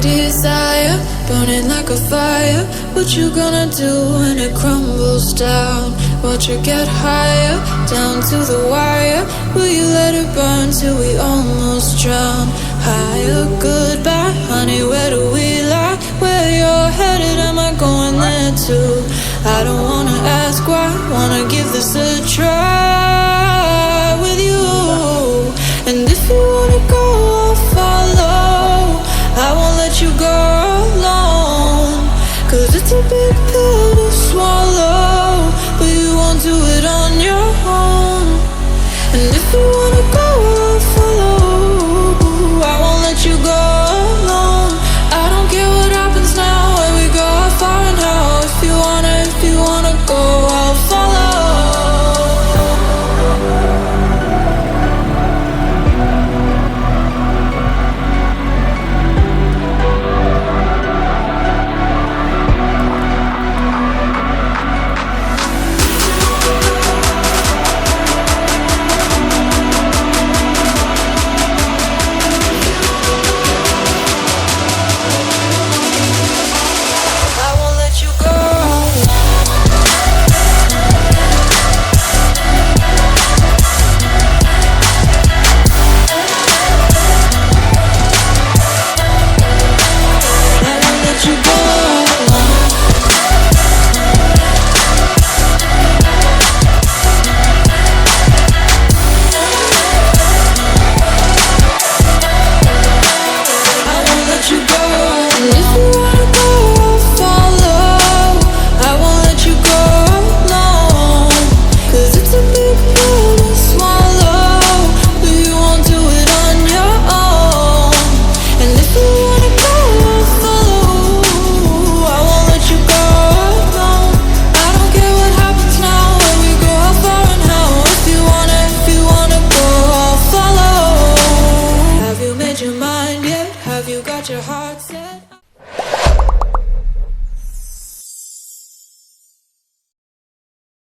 desire, burning like a fire. What you gonna do when it crumbles down? Watch it get higher, down to the wire. Will you let it burn till we almost drown? Higher, goodbye, honey, where do we lie? Where you're headed, am I going there too? I don't wanna ask why, wanna give this a try with you. And if you wanna go, I'll follow. I won't let you go alone, 'cause it's a big pill to swallow, but you won't do it on your own. And if you wanna go, I'll follow. I won't let you go alone. I don't care what happens now, where we go, how far and how. If you wanna go, I'll follow. Have you got your heart set?